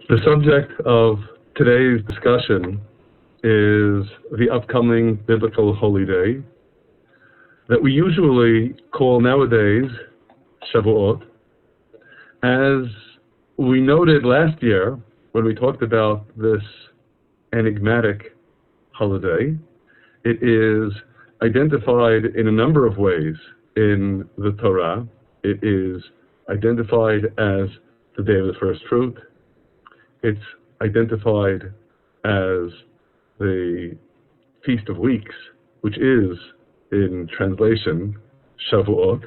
The subject of today's discussion is the upcoming biblical holy day that we usually call nowadays Shavuot. As we noted last year when we talked about this enigmatic holiday, it is identified in a number of ways in the Torah. It is identified as the day of the first fruit. It's identified as the Feast of Weeks, which is, in translation, Shavuot.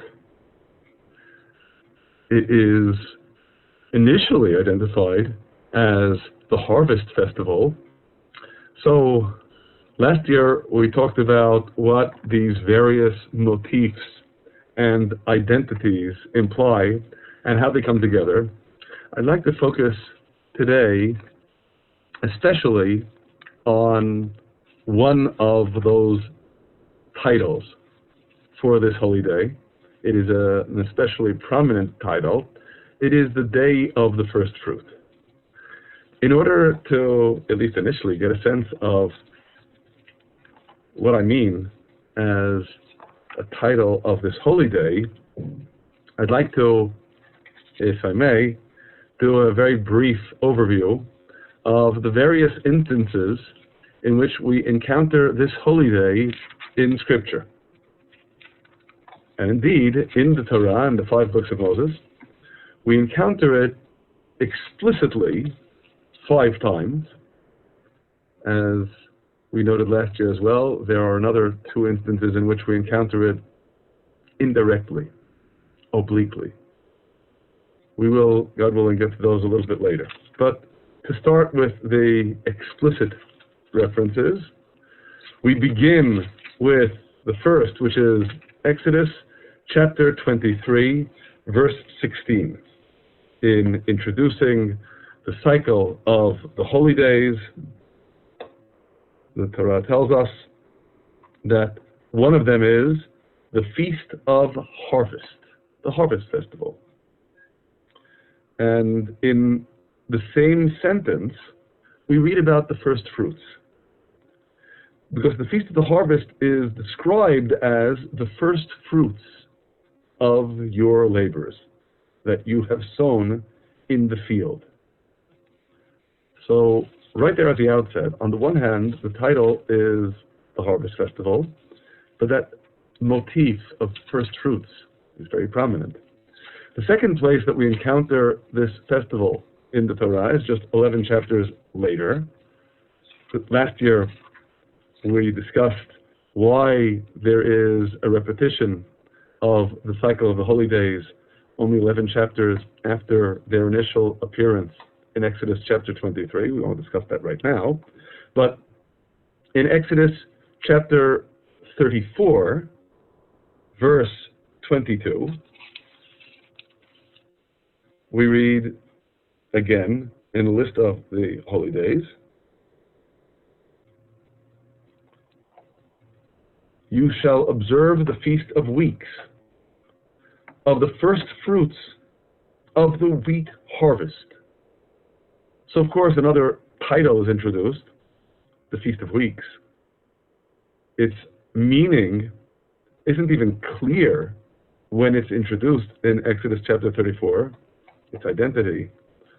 It is initially identified as the Harvest Festival. So, last year we talked about what these various motifs and identities imply and how they come together. I'd like to focus today especially on one of those titles for this holy day. It is an especially prominent title. It is the Day of the First Fruit. In order to, at least initially, get a sense of what I mean as a title of this holy day, I'd like to, if I may, do a very brief overview of the various instances in which we encounter this holy day in Scripture. And indeed, in the Torah and the 5 books of Moses, we encounter it explicitly 5 times. As we noted last year as well, there are another 2 instances in which we encounter it indirectly, obliquely. We will, God willing, get to those a little bit later. But to start with the explicit references, we begin with the first, which is Exodus chapter 23, verse 16. In introducing the cycle of the holy days, the Torah tells us that one of them is the Feast of Harvest, the Harvest Festival. And in the same sentence, we read about the first fruits. Because the Feast of the Harvest is described as the first fruits of your labors that you have sown in the field. So, right there at the outset, on the one hand, the title is the Harvest Festival, but that motif of first fruits is very prominent. The second place that we encounter this festival in the Torah is just 11 chapters later. Last year, we discussed why there is a repetition of the cycle of the holy days only 11 chapters after their initial appearance in Exodus chapter 23. We won't discuss that right now. But in Exodus chapter 34, verse 22, we read again in the list of the holy days, you shall observe the Feast of Weeks, of the first fruits of the wheat harvest. So, of course, another title is introduced, the Feast of Weeks. Its meaning isn't even clear when it's introduced in Exodus chapter 34. Its identity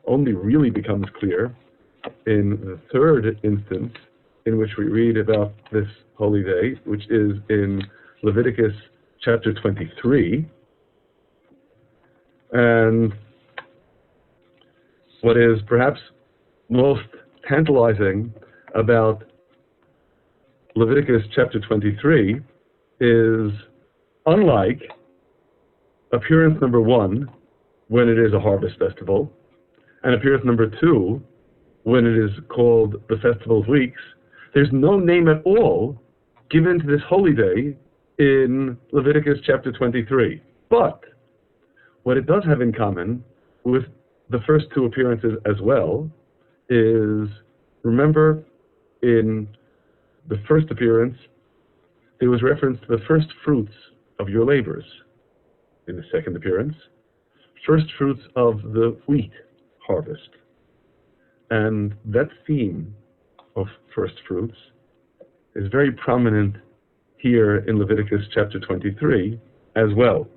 only really becomes clear in the third instance in which we read about this holy day, which is in Leviticus chapter 23. And what is perhaps most tantalizing about Leviticus chapter 23 is, unlike appearance number 1, when it is a harvest festival, and appearance number 2, when it is called the Festival of Weeks, there's no name at all given to this holy day in Leviticus chapter 23. But what it does have in common with the first 2 appearances as well is, remember, in the first appearance, there was reference to the first fruits of your labors. In the second appearance, first fruits of the wheat harvest. And that theme of first fruits is very prominent here in Leviticus chapter 23 as well.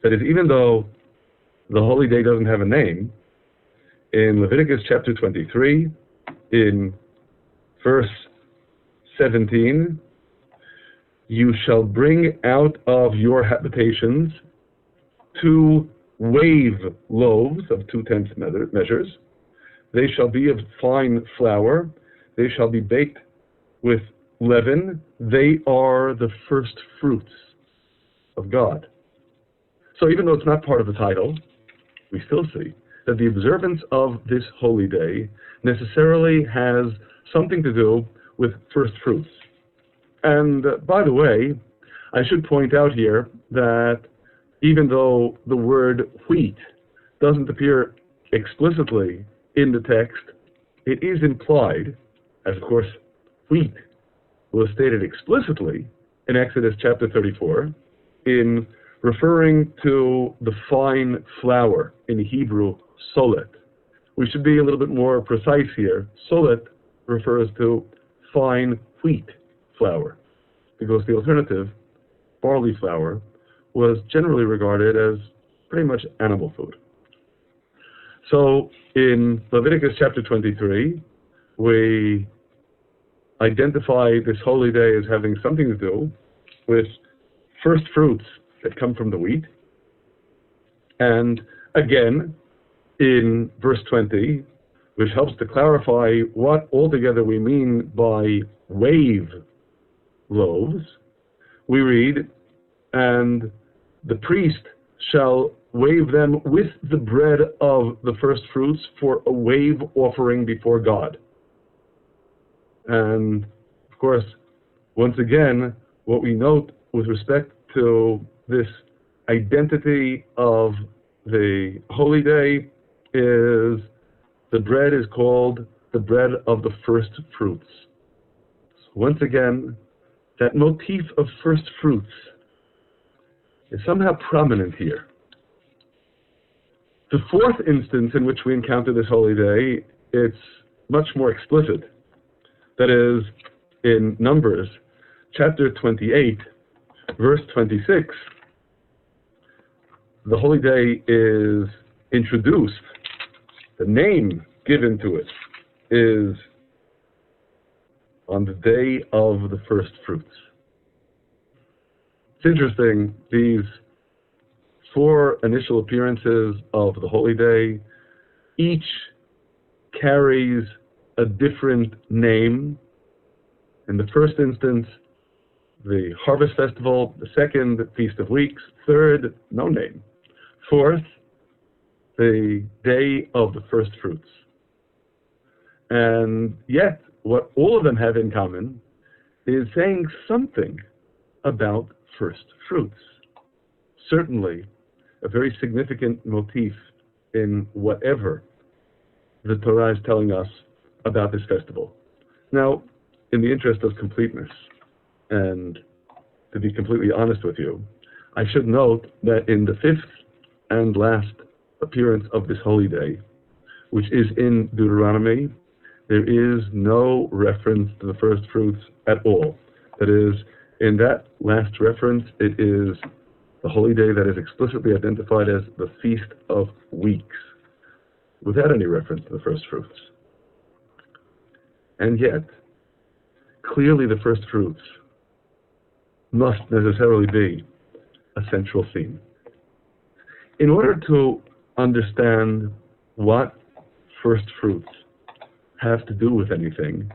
That is, even though the holy day doesn't have a name, in Leviticus chapter 23, in verse 17, you shall bring out of your habitations 2 wave loaves of 2/10 measures. They shall be of fine flour. They shall be baked with leaven. They are the first fruits of God. So even though it's not part of the title, we still see that the observance of this holy day necessarily has something to do with first fruits. And by the way, I should point out here that even though the word wheat doesn't appear explicitly in the text, it is implied, as of course wheat was stated explicitly in Exodus chapter 34, in referring to the fine flour, in Hebrew, solet. We should be a little bit more precise here. Solet refers to fine wheat flour, because the alternative, barley flour, was generally regarded as pretty much animal food. So in Leviticus chapter 23, we identify this holy day as having something to do with first fruits that come from the wheat. And again, in verse 20, which helps to clarify what altogether we mean by wave loaves, we read, and the priest shall wave them with the bread of the first fruits for a wave offering before God. And of course, once again, what we note with respect to this identity of the holy day is the bread is called the bread of the first fruits. So once again, that motif of first fruits is somehow prominent here. The fourth instance in which we encounter this holy day, it's much more explicit. That is, in Numbers chapter 28, verse 26, the holy day is introduced. The name given to it is on the day of the first fruits. It's interesting, these 4 initial appearances of the holy day, each carries a different name. In the first instance, the harvest festival; the second, Feast of Weeks; third, no name; fourth, the day of the first fruits. And yet, what all of them have in common is saying something about first fruits. Certainly, a very significant motif in whatever the Torah is telling us about this festival. Now, in the interest of completeness, and to be completely honest with you, I should note that in the 5th and last appearance of this holy day, which is in Deuteronomy, there is no reference to the first fruits at all. That is, in that last reference, it is the holy day that is explicitly identified as the Feast of Weeks, without any reference to the first fruits. And yet, clearly the first fruits must necessarily be a central theme. In order to understand what first fruits have to do with anything,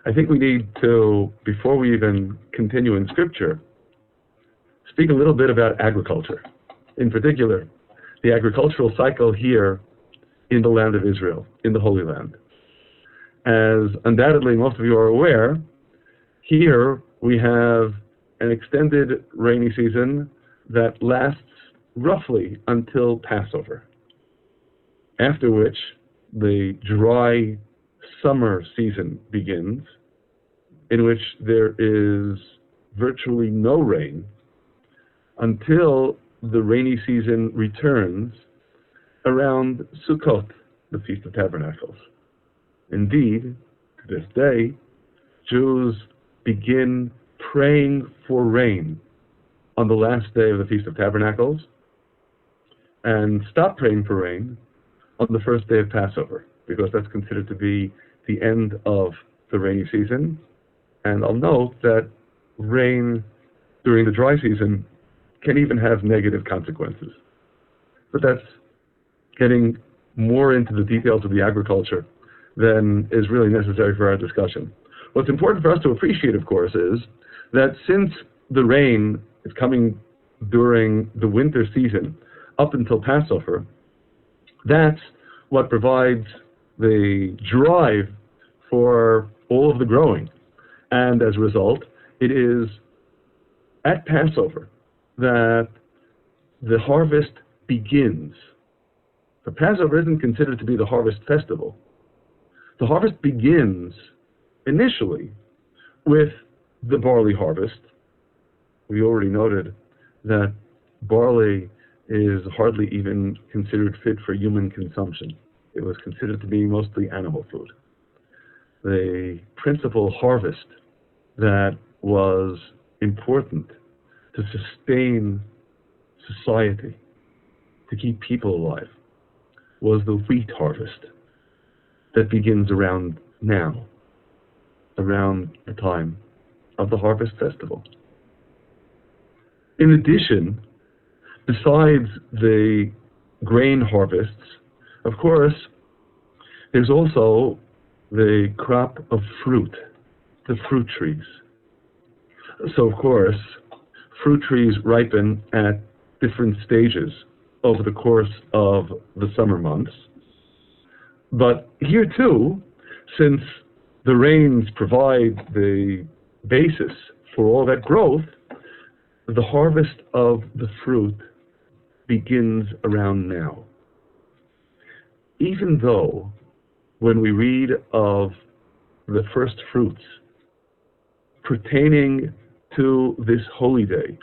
I think we need to, before we even continue in Scripture, speak a little bit about agriculture. In particular, the agricultural cycle here in the land of Israel, in the Holy Land. As undoubtedly most of you are aware, here we have an extended rainy season that lasts roughly until Passover, after which the dry summer season begins, in which there is virtually no rain until the rainy season returns around Sukkot, the Feast of Tabernacles. Indeed, to this day, Jews begin praying for rain on the last day of the Feast of Tabernacles and stop praying for rain on the first day of Passover, because that's considered to be the end of the rainy season. And I'll note that rain during the dry season can even have negative consequences. But that's getting more into the details of the agriculture than is really necessary for our discussion. What's important for us to appreciate, of course, is that since the rain is coming during the winter season up until Passover, that's what provides the drive for all of the growing. And as a result, it is at Passover that the harvest begins. The Passover isn't considered to be the harvest festival. The harvest begins initially with the barley harvest. We already noted that barley is hardly even considered fit for human consumption. It was considered to be mostly animal food. The principal harvest that was important to sustain society, to keep people alive, was the wheat harvest that begins around now, around the time of the harvest festival. In addition, besides the grain harvests, of course, there's also the crop of fruit, the fruit trees. So, of course, fruit trees ripen at different stages over the course of the summer months. But here too, since the rains provide the basis for all that growth, the harvest of the fruit begins around now. Even though when we read of the first fruits pertaining to this holy day,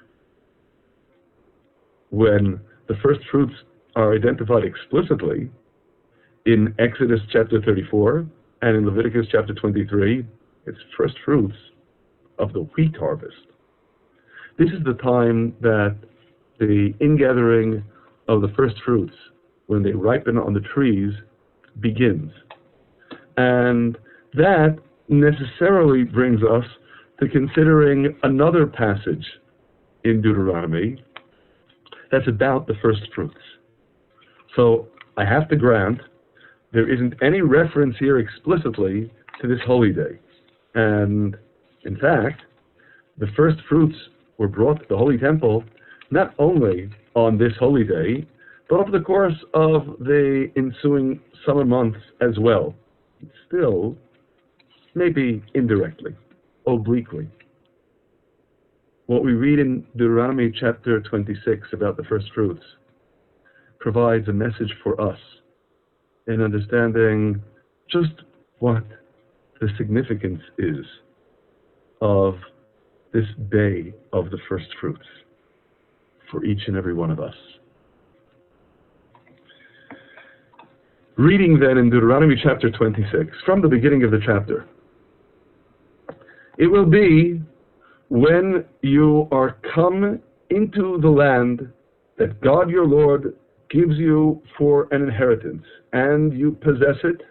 when the first fruits are identified explicitly in Exodus chapter 34 and in Leviticus chapter 23, it's first fruits of the wheat harvest. This is the time that the ingathering of the first fruits, when they ripen on the trees, begins. And that necessarily brings us to considering another passage in Deuteronomy that's about the first fruits. So I have to grant there isn't any reference here explicitly to this holy day. And in fact, the first fruits were brought to the Holy Temple not only on this holy day, but over the course of the ensuing summer months as well. Still, maybe indirectly, obliquely. What we read in Deuteronomy chapter 26 about the first fruits provides a message for us in understanding just what the significance is of this day of the first fruits for each and every one of us. Reading then in Deuteronomy chapter 26, from the beginning of the chapter, it will be when you are come into the land that God your Lord gives you for an inheritance, and you possess it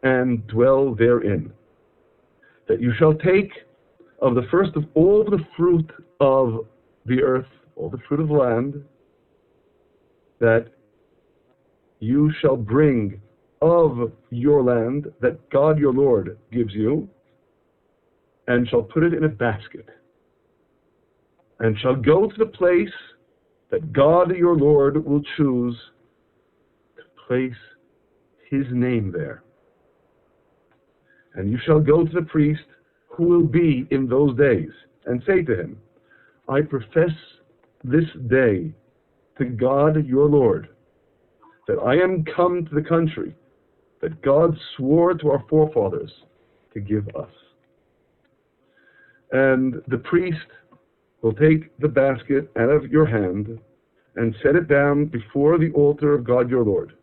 and dwell therein, that you shall take of the first of all the fruit of the earth, all the fruit of the land, that you shall bring of your land that God your Lord gives you, and shall put it in a basket, and shall go to the place that God your Lord will choose to place his name there. And you shall go to the priest who will be in those days, and say to him, I profess this day to God your Lord, that I am come to the country that God swore to our forefathers to give us. And the priest will take the basket out of your hand and set it down before the altar of God your Lord.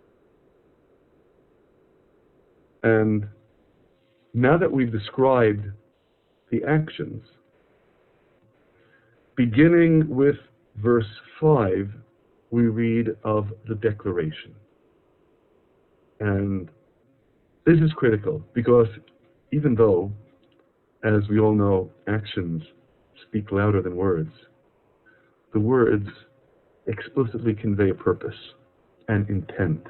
And now that we've described the actions, beginning with verse 5, we read of the declaration. And this is critical because even though, as we all know, actions speak louder than words, the words explicitly convey a purpose and intent,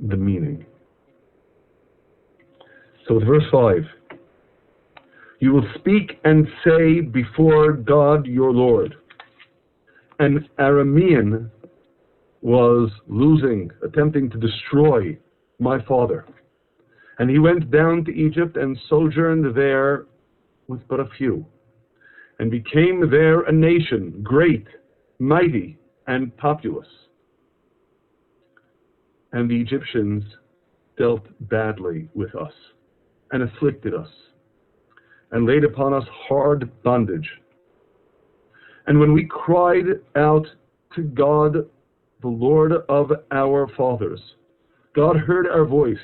the meaning. So with verse 5, you will speak and say before God your Lord. An Aramean was attempting to destroy my father. And he went down to Egypt and sojourned there with but a few, and became there a nation, great, mighty, and populous. And the Egyptians dealt badly with us, and afflicted us, and laid upon us hard bondage. And when we cried out to God, the Lord of our fathers, God heard our voice,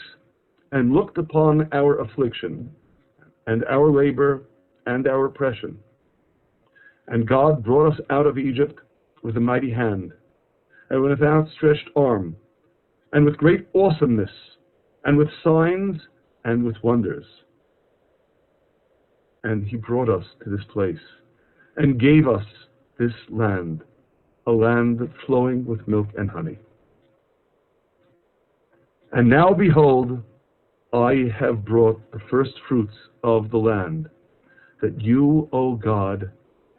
and looked upon our affliction, and our labor, and our oppression. And God brought us out of Egypt with a mighty hand, and with an outstretched arm, and with great awesomeness, and with signs, and with wonders. And he brought us to this place, and gave us this land, a land flowing with milk and honey. And now behold, I have brought the first fruits of the land that you, O God,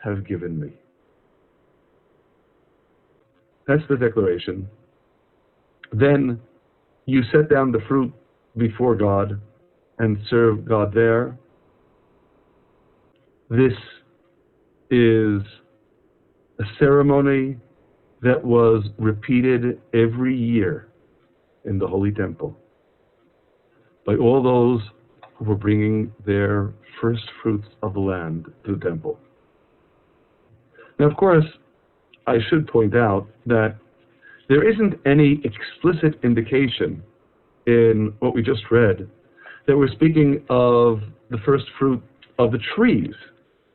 have given me. That's the declaration. Then you set down the fruit before God and serve God there. This is a ceremony that was repeated every year in the Holy Temple by all those who were bringing their first fruits of the land to the temple. Now, of course, I should point out that there isn't any explicit indication in what we just read that we're speaking of the first fruit of the trees,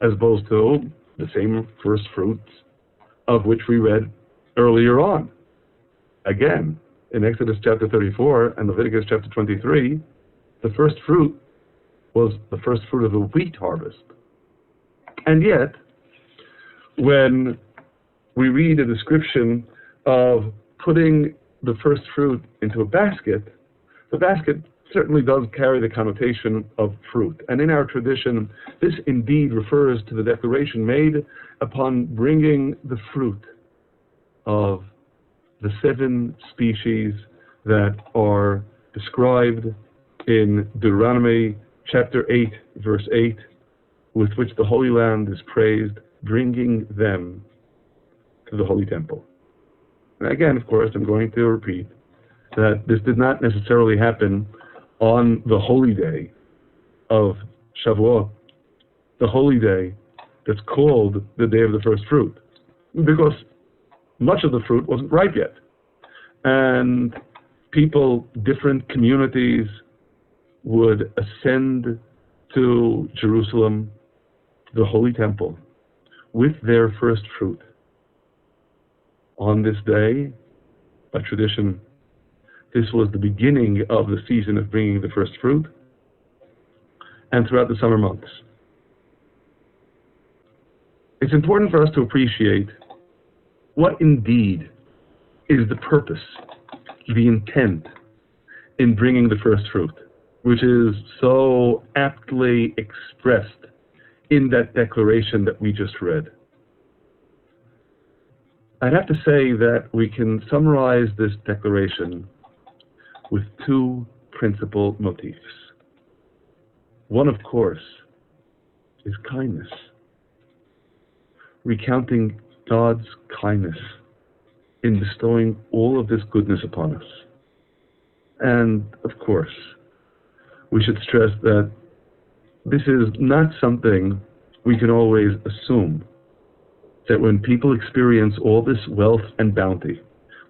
as opposed to the same first fruits of which we read earlier on. Again, in Exodus chapter 34 and Leviticus chapter 23, the first fruit was the first fruit of the wheat harvest. And yet, when we read a description of putting the first fruit into a basket, the basket certainly does carry the connotation of fruit. And in our tradition, this indeed refers to the declaration made upon bringing the fruit of the 7 species that are described in Deuteronomy chapter 8, verse 8, with which the Holy Land is praised, bringing them to the Holy Temple. And again, of course, I'm going to repeat that this did not necessarily happen on the holy day of Shavuot, the holy day that's called the day of the first fruit, because much of the fruit wasn't ripe yet. And people, different communities, would ascend to Jerusalem, the Holy Temple, with their first fruit. On this day, by tradition, this was the beginning of the season of bringing the first fruit, and throughout the summer months. It's important for us to appreciate what indeed is the purpose, the intent in bringing the first fruit, which is so aptly expressed in that declaration that we just read. I'd have to say that we can summarize this declaration with 2 principal motifs. One, of course, is kindness, recounting God's kindness in bestowing all of this goodness upon us. And, of course, we should stress that this is not something we can always assume, that when people experience all this wealth and bounty,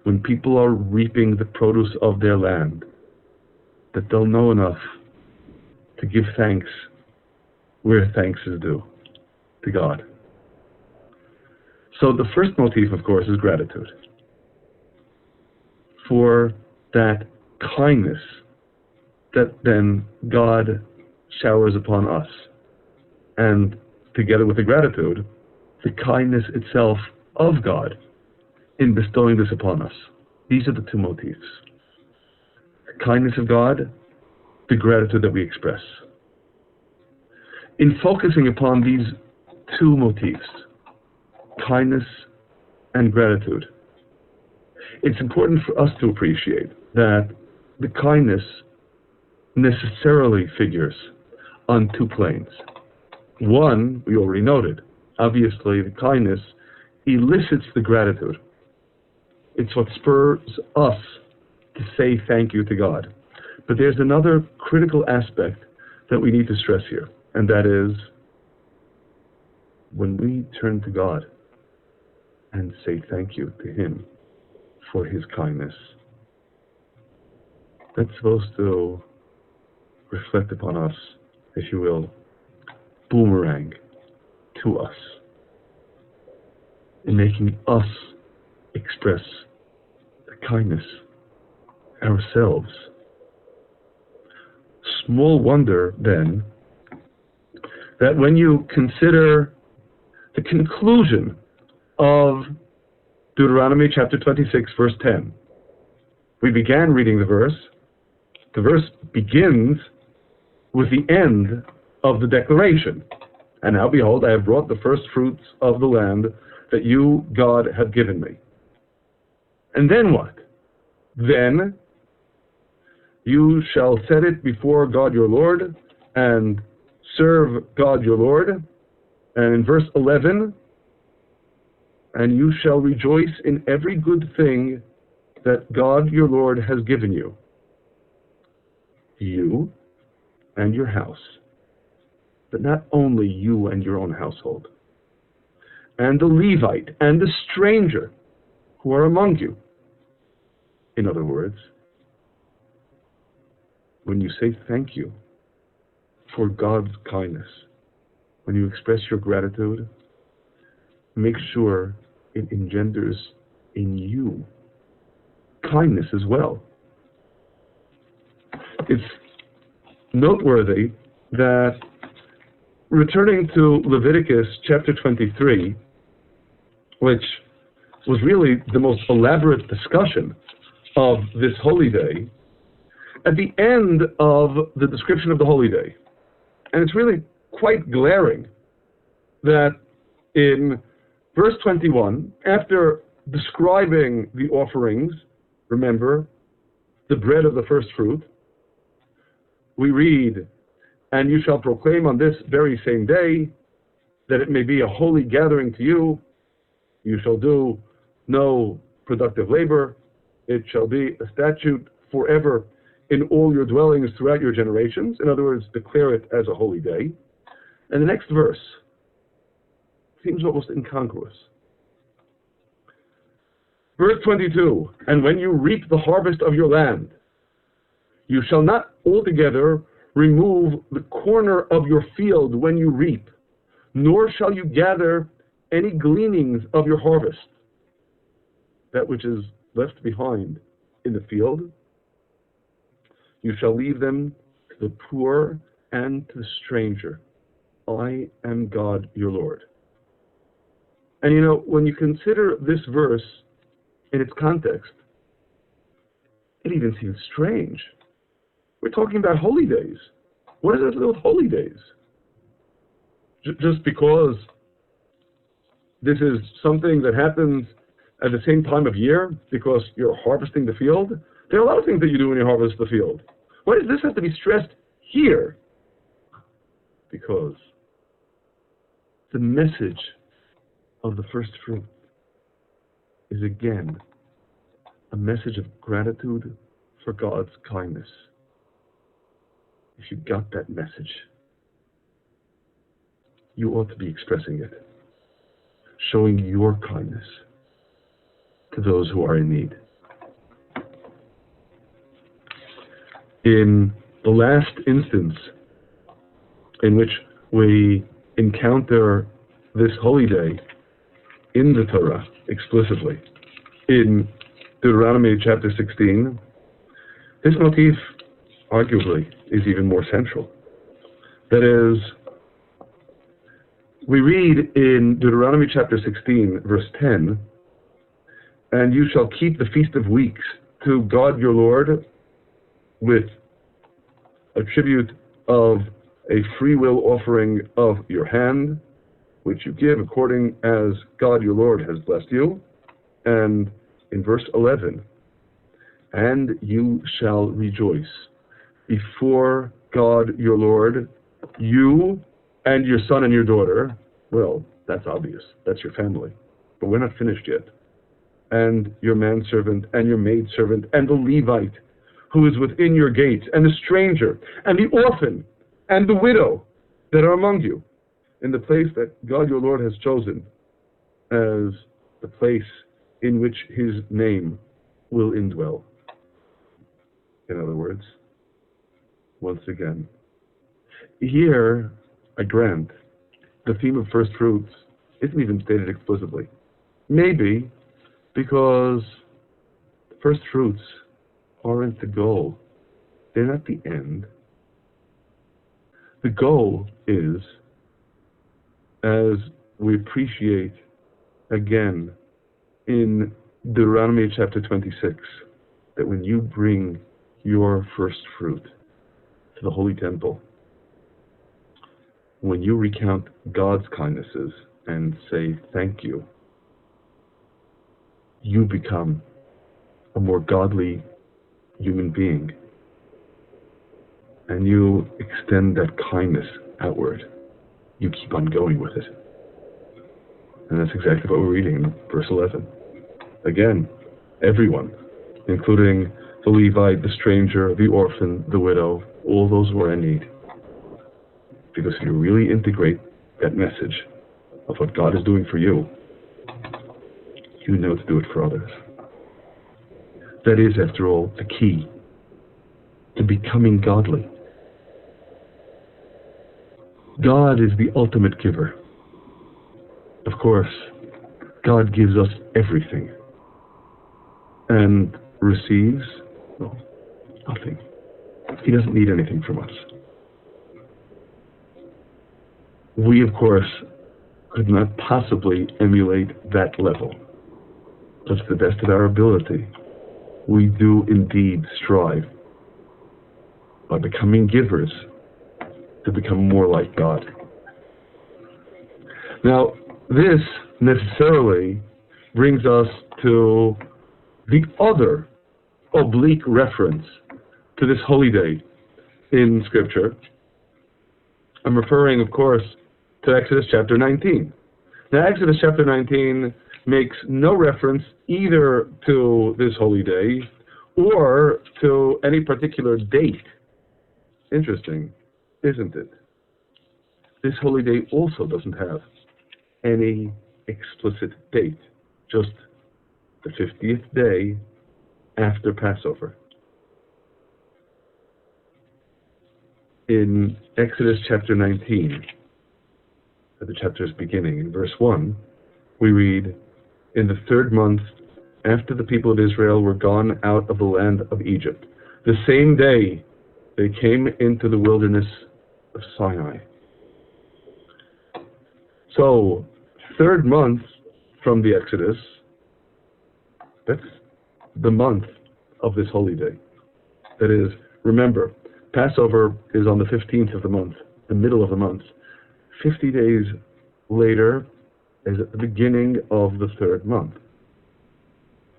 when people are reaping the produce of their land, that they'll know enough to give thanks where thanks is due, to God. So the first motif, of course, is gratitude for that kindness that then God showers upon us. And together with the gratitude, the kindness itself of God in bestowing this upon us. These are the two motifs. The kindness of God, the gratitude that we express. In focusing upon these two motifs, kindness and gratitude, it's important for us to appreciate that the kindness necessarily figures on two planes. One, we already noted. Obviously, the kindness elicits the gratitude. It's what spurs us to say thank you to God. But there's another critical aspect that we need to stress here, and that is when we turn to God and say thank you to Him for His kindness, that's supposed to reflect upon us, if you will, boomerang to us, in making us express the kindness ourselves. Small wonder, then, that when you consider the conclusion of Deuteronomy chapter 26, verse 10, we began reading the verse. The verse begins with the end of the declaration. And now, behold, I have brought the first fruits of the land that you, God, have given me. And then what? Then you shall set it before God your Lord and serve God your Lord. And in verse 11, and you shall rejoice in every good thing that God your Lord has given you, you and your house. But not only you and your own household, and the Levite and the stranger who are among you. In other words, when you say thank you for God's kindness, when you express your gratitude, make sure it engenders in you kindness as well. It's noteworthy that returning to Leviticus chapter 23, which was really the most elaborate discussion of this holy day, at the end of the description of the holy day, and it's really quite glaring that in verse 21, after describing the offerings, remember, the bread of the first fruit, we read, and you shall proclaim on this very same day that it may be a holy gathering to you. You shall do no productive labor. It shall be a statute forever in all your dwellings throughout your generations. In other words, declare it as a holy day. And the next verse seems almost incongruous. Verse 22, and when you reap the harvest of your land, you shall not altogether remove the corner of your field when you reap, nor shall you gather any gleanings of your harvest, that which is left behind in the field. You shall leave them to the poor and to the stranger. I am God your Lord. And you know, when you consider this verse in its context, it even seems strange. We're talking about holy days. What does it have to do with holy days? Just because this is something that happens at the same time of year, because you're harvesting the field? There are a lot of things that you do when you harvest the field. Why does this have to be stressed here? Because the message of the first fruit is again a message of gratitude for God's kindness. If you got that message, you ought to be expressing it, showing your kindness to those who are in need. In the last instance in which we encounter this holy day in the Torah explicitly, in Deuteronomy chapter 16, this motif arguably is even more central. That is, we read in Deuteronomy chapter 16, verse 10, "And you shall keep the Feast of Weeks to God your Lord with a tribute of a free will offering of your hand, which you give according as God your Lord has blessed you." And in verse 11, "And you shall rejoice before God your Lord, you and your son and your daughter." Well, that's obvious. That's your family. But we're not finished yet. "And your manservant and your maidservant and the Levite who is within your gates, and the stranger and the orphan and the widow that are among you, in the place that God your Lord has chosen as the place in which his name will indwell." In other words, once again, here, I grant, the theme of first fruits isn't even stated explicitly. Maybe because first fruits aren't the goal. They're not the end. The goal is, as we appreciate again in Deuteronomy chapter 26, that when you bring your first fruit to the Holy Temple, when you recount God's kindnesses and say thank you, you become a more godly human being, and you extend that kindness outward. You keep on going with it. And that's exactly what we're reading in verse 11. Again, everyone, including the Levite, the stranger, the orphan, the widow, all those who are in need. Because if you really integrate that message of what God is doing for you, you know to do it for others. That is, after all, the key to becoming godly. God is the ultimate giver. Of course, God gives us everything and receives, well, nothing. He doesn't need anything from us. We, of course, could not possibly emulate that level. But to the best of our ability, we do indeed strive, by becoming givers, to become more like God. Now, this necessarily brings us to the other oblique reference to this holy day in Scripture. I'm referring, of course, to Exodus chapter 19. Now, Exodus chapter 19 makes no reference either to this holy day or to any particular date. Interesting, isn't it? This holy day also doesn't have any explicit date, just the 50th day after Passover. In Exodus chapter 19, at the chapter's beginning, in verse 1, we read, "In the 3rd month, after the people of Israel were gone out of the land of Egypt, the same day they came into the wilderness of Sinai." So, 3rd month from the Exodus, that's the month of this holy day. That is, remember, Passover is on the 15th of the month, the middle of the month. 50 days later is at the beginning of the 3rd month.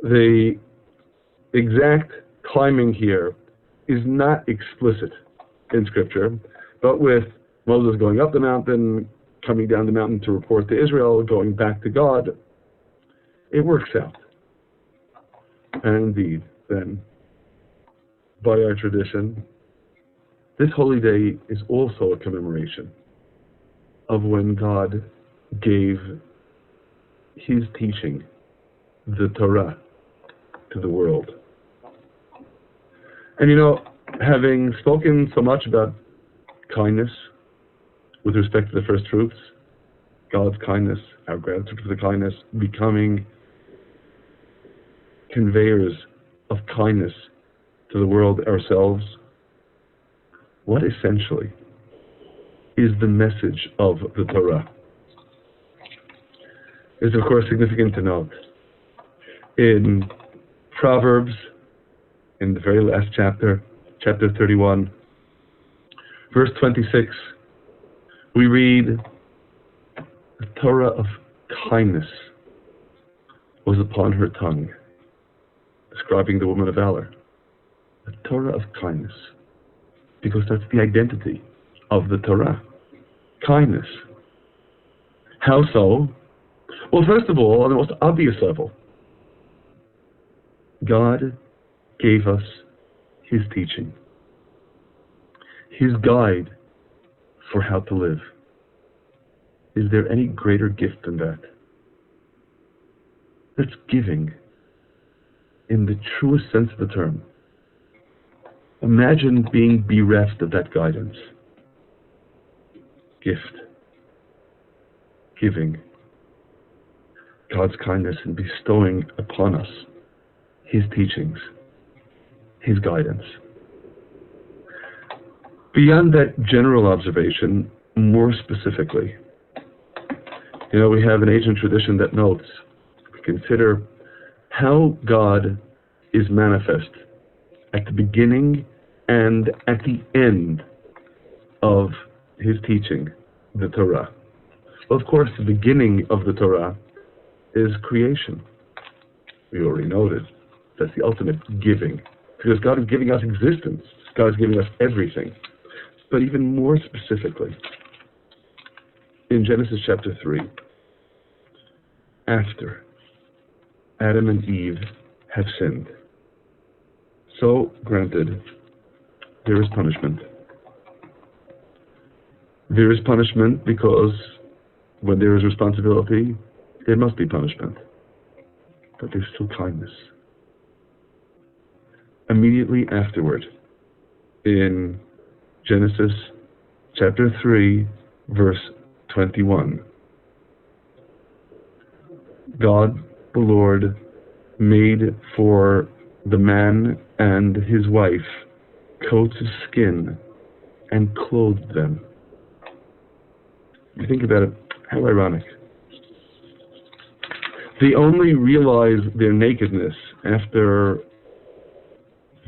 The exact timing here is not explicit in Scripture, but with Moses going up the mountain, coming down the mountain to report to Israel, going back to God, it works out. And indeed, then, by our tradition, this holy day is also a commemoration of when God gave his teaching, the Torah, to the world. And you know, Having spoken so much about kindness with respect to the first fruits, God's kindness, our gratitude for the kindness, becoming conveyors of kindness to the world ourselves, what essentially is the message of the Torah? It's of course significant to note. In Proverbs, in the very last chapter, chapter 31, verse 26, we read, the Torah of kindness was upon her tongue, describing the woman of valor. The Torah of kindness, because that's the identity of the Torah, kindness. How so? Well, first of all, on the most obvious level, God gave us His teaching, His guide for how to live. Is there any greater gift than that? That's giving in the truest sense of the term. Imagine being bereft of that guidance. Gift. Giving. God's kindness in bestowing upon us His teachings, His guidance. Beyond that general observation, more specifically, we have an ancient tradition that notes, consider how God is manifest at the beginning and at the end of His teaching, the Torah. Well, of course, the beginning of the Torah is creation. We already noted that's the ultimate giving, because God is giving us existence. God is giving us everything. But even more specifically, in Genesis chapter 3, after Adam and Eve have sinned, so granted, there is punishment. There is punishment because when there is responsibility, there must be punishment. But there's still kindness. Immediately afterward, in Genesis chapter 3, verse 21, God, the Lord, made for the man and his wife coats of skin and clothed them. You think about it, how ironic. They only realize their nakedness after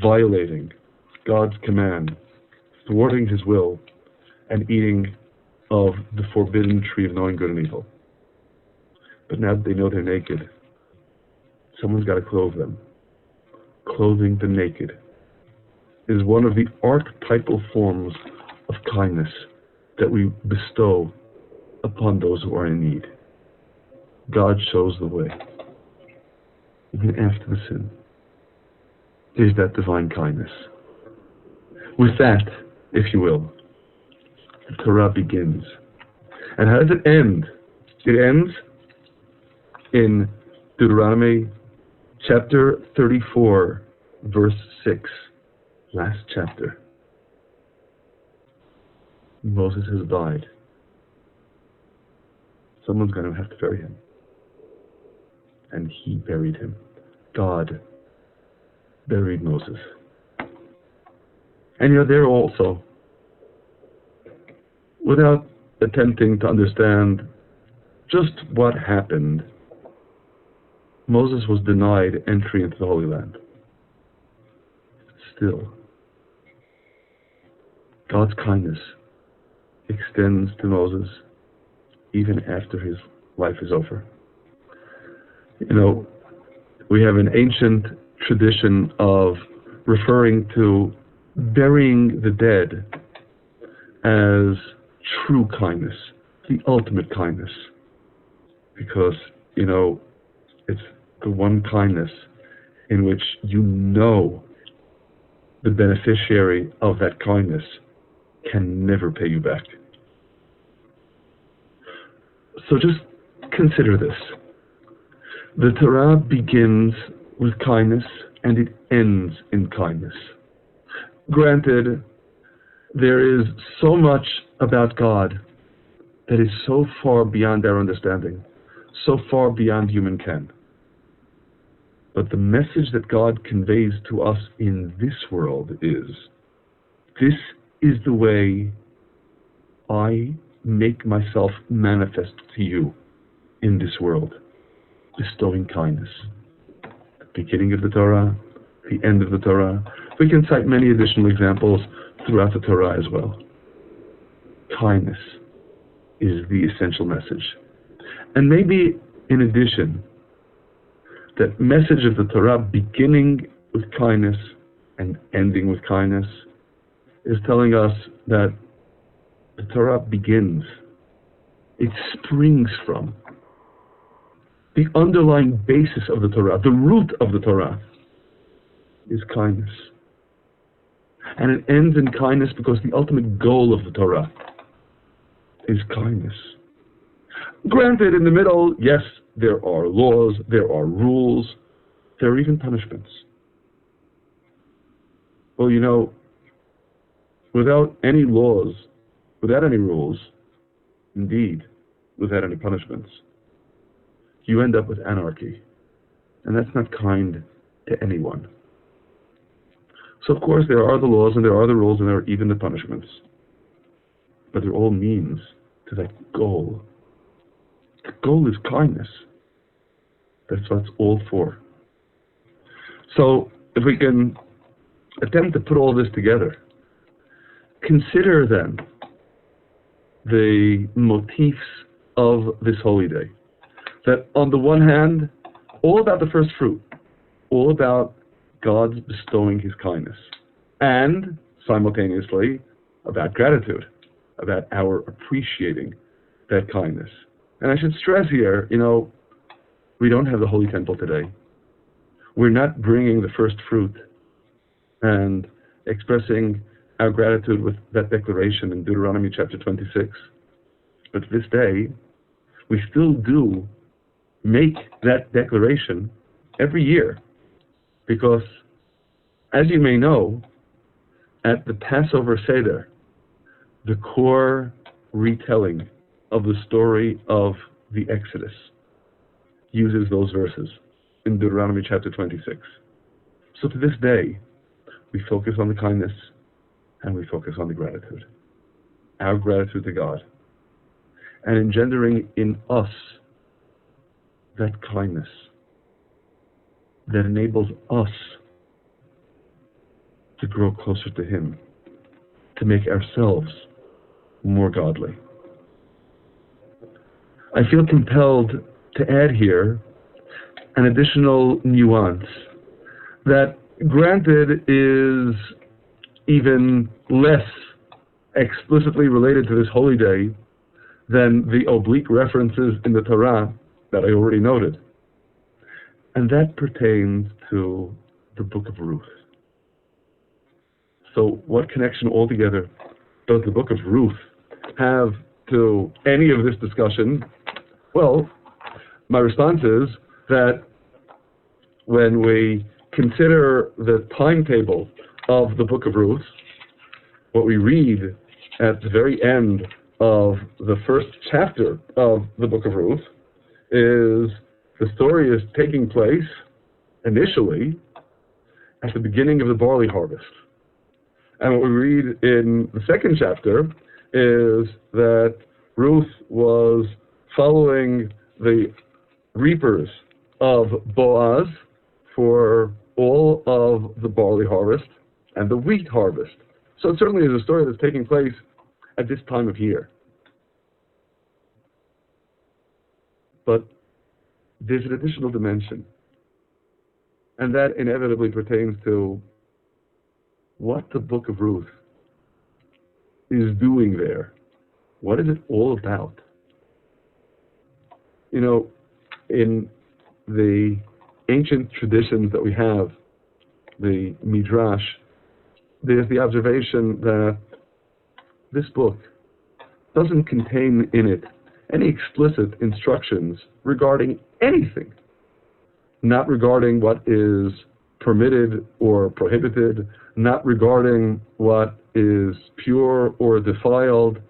violating God's command, thwarting His will, and eating of the forbidden tree of knowing good and evil. But now that they know they're naked, someone's got to clothe them. Clothing the naked is one of the archetypal forms of kindness that we bestow upon those who are in need. God shows the way. Even after the sin, is that divine kindness. With that, if you will, the Torah begins. And how does it end? It ends in Deuteronomy chapter 34, verse 6, last chapter. Moses has died. Someone's going to have to bury him. And He buried him. God buried Moses. And there also, without attempting to understand just what happened, Moses was denied entry into the Holy Land. Still, God's kindness extends to Moses even after his life is over. We have an ancient tradition of referring to burying the dead as true kindness, the ultimate kindness, because, it's the one kindness in which the beneficiary of that kindness can never pay you back. So just consider this. The Torah begins with kindness and it ends in kindness. Granted, there is so much about God that is so far beyond our understanding, so far beyond human ken. But the message that God conveys to us in this world is, this is the way I make myself manifest to you in this world, bestowing kindness. The beginning of the Torah, the end of the Torah. We can cite many additional examples throughout the Torah as well. Kindness is the essential message. And maybe in addition, that message of the Torah beginning with kindness and ending with kindness is telling us that the Torah begins, it springs from the underlying basis of the Torah, the root of the Torah is kindness. And it ends in kindness because the ultimate goal of the Torah is kindness. Granted, in the middle, yes, there are laws, there are rules, there are even punishments. Well, you know, without any laws, without any rules, indeed, without any punishments, you end up with anarchy. And that's not kind to anyone. So, of course, there are the laws, and there are the rules, and there are even the punishments. But they're all means to that goal. The goal is kindness. That's what it's all for. So, if we can attempt to put all this together, consider then the motifs of this holy day. That on the one hand, all about the first fruit, all about God's bestowing his kindness, and simultaneously about gratitude, about our appreciating that kindness. And I should stress here, you know, we don't have the Holy Temple today. We're not bringing the first fruit and expressing our gratitude with that declaration in Deuteronomy chapter 26. But this day, we still do make that declaration every year. Because, as you may know, at the Passover Seder, the core retelling of the story of the Exodus uses those verses in Deuteronomy chapter 26. So to this day, we focus on the kindness and we focus on the gratitude. Our gratitude to God. And engendering in us that kindness that enables us to grow closer to him, to make ourselves more godly. I feel compelled to add here an additional nuance that, granted, is even less explicitly related to this holy day than the oblique references in the Torah that I already noted. And that pertains to the book of Ruth. So what connection altogether does the book of Ruth have to any of this discussion? Well, my response is that when we consider the timetable of the book of Ruth, what we read at the very end of the first chapter of the book of Ruth is the story is taking place initially at the beginning of the barley harvest. And what we read in the second chapter is that Ruth was following the reapers of Boaz for all of the barley harvest and the wheat harvest. So it certainly is a story that's taking place at this time of year. But there's an additional dimension, and that inevitably pertains to what the book of Ruth is doing there. What is it all about? You know, in the ancient traditions that we have, the Midrash, there's the observation that this book doesn't contain in it any explicit instructions regarding anything, not regarding what is permitted or prohibited, not regarding what is pure or defiled.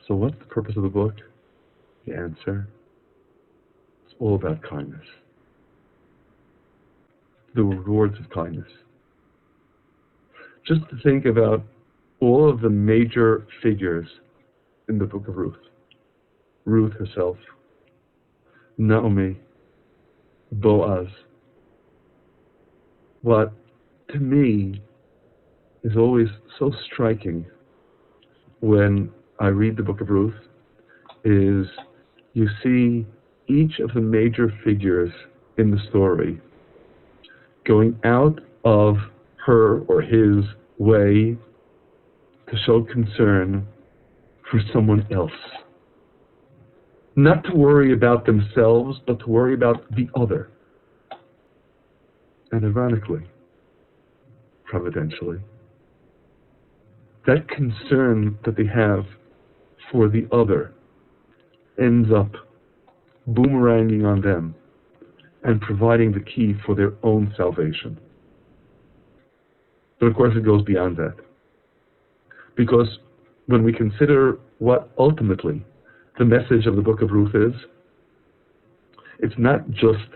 So what's the purpose of the book? The answer: it's all about kindness. The rewards of kindness. Just to think about all of the major figures in the book of Ruth. Ruth herself, Naomi, Boaz. What, to me, is always so striking when I read the book of Ruth is you see each of the major figures in the story going out of her or his way to show concern for someone else. Not to worry about themselves, but to worry about the other. And ironically, providentially, that concern that they have for the other ends up boomeranging on them and providing the key for their own salvation. But of course it goes beyond that. Because when we consider what ultimately the message of the book of Ruth is, it's not just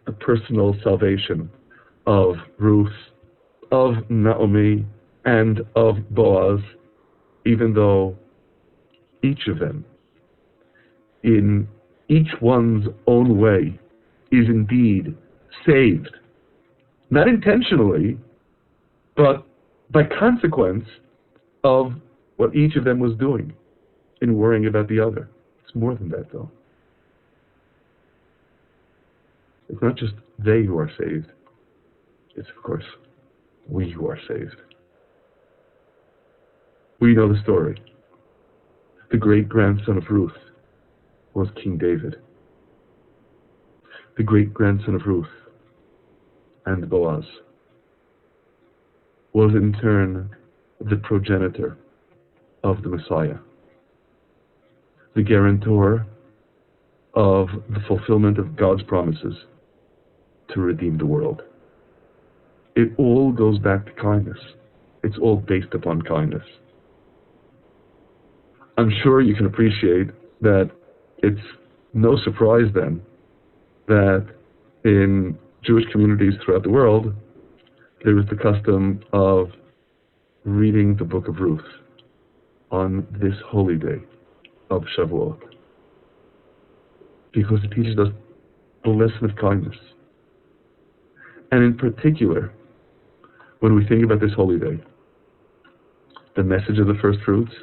the personal salvation of Ruth, of Naomi, and of Boaz, even though each of them, in each one's own way, is indeed saved. Not intentionally, but by consequence of what each of them was doing in worrying about the other. It's more than that, though. It's not just they who are saved. It's, of course, we who are saved. We know the story. The great-grandson of Ruth was King David. The great-grandson of Ruth and Boaz was in turn the progenitor of the Messiah, the guarantor of the fulfillment of God's promises to redeem the world. It all goes back to kindness. It's all based upon kindness. I'm sure you can appreciate that it's no surprise then that in Jewish communities throughout the world, there is the custom of reading the book of Ruth on this holy day of Shavuot, because it teaches us the lesson of kindness. And in particular, when we think about this holy day, the message of the first fruits,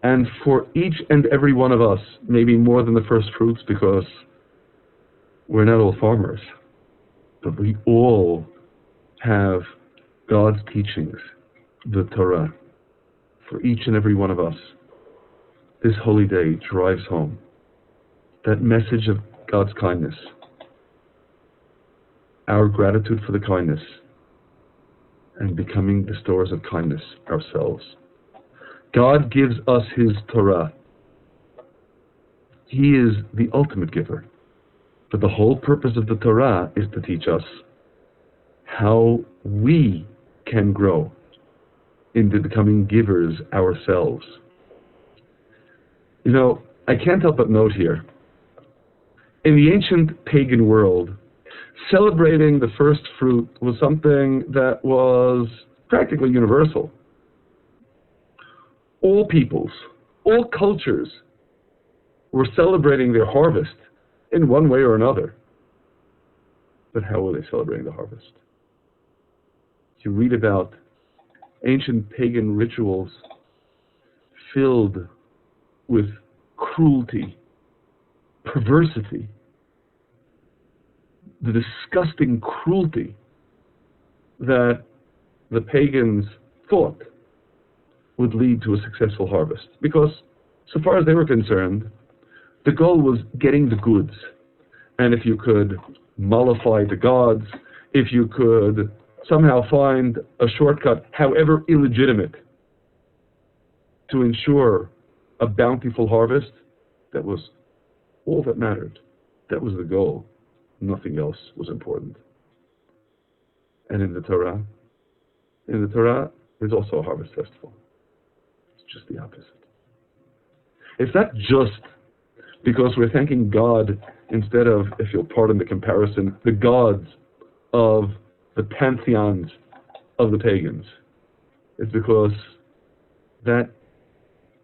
and for each and every one of us, maybe more than the first fruits, because we're not all farmers, but we all have God's teachings, the Torah. For each and every one of us, this holy day drives home that message of God's kindness, our gratitude for the kindness, and becoming the stores of kindness ourselves. God gives us His Torah. He is the ultimate giver. But the whole purpose of the Torah is to teach us how we can grow into becoming givers ourselves. You know, I can't help but note here, in the ancient pagan world, celebrating the first fruit was something that was practically universal. All peoples, all cultures were celebrating their harvest in one way or another. But how were they celebrating the harvest? You read about ancient pagan rituals filled with cruelty, perversity, the disgusting cruelty that the pagans thought would lead to a successful harvest. Because, so far as they were concerned, the goal was getting the goods. And if you could mollify the gods, if you could somehow find a shortcut, however illegitimate, to ensure a bountiful harvest, that was all that mattered. That was the goal. Nothing else was important. And in the Torah, there's also a harvest festival. It's just the opposite. It's not just because we're thanking God instead of, if you'll pardon the comparison, the gods of the pantheons of the pagans. It's because that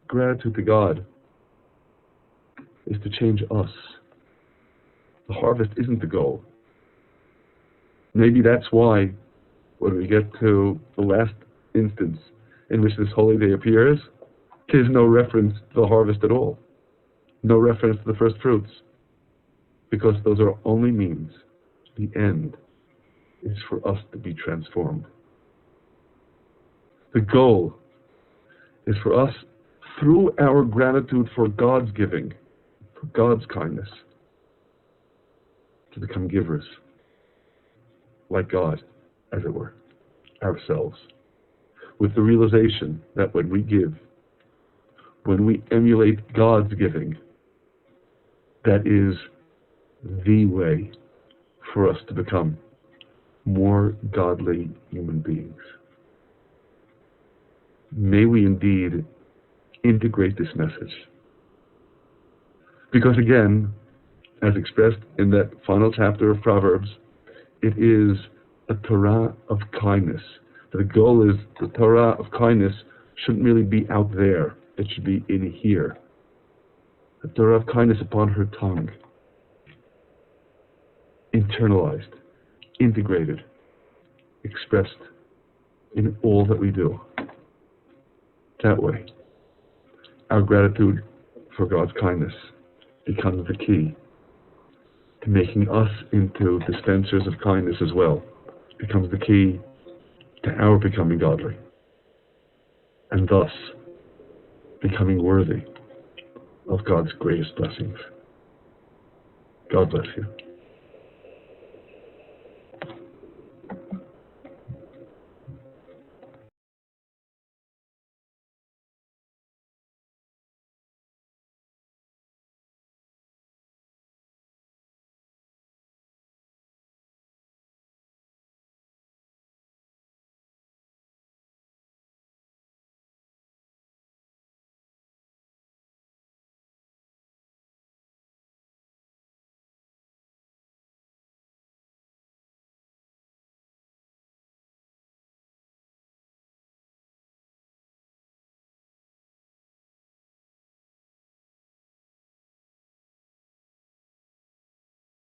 gratitude to God is to change us. The harvest isn't the goal. Maybe that's why when we get to the last instance in which this holy day appears, there's no reference to the harvest at all. No reference to the first fruits. Because those are only means. The end is for us to be transformed. The goal is for us, through our gratitude for God's giving, for God's kindness, to become givers, like God, as it were, ourselves, with the realization that when we give, when we emulate God's giving, that is the way for us to become more godly human beings. May we indeed integrate this message. Because again, as expressed in that final chapter of Proverbs, it is a Torah of kindness. The goal is the Torah of kindness shouldn't really be out there. It should be in here. The Torah of kindness upon her tongue. Internalized, integrated, expressed in all that we do. That way, our gratitude for God's kindness becomes the key to making us into dispensers of kindness as well. It becomes the key to our becoming godly, and thus becoming worthy of God's greatest blessings. God bless you.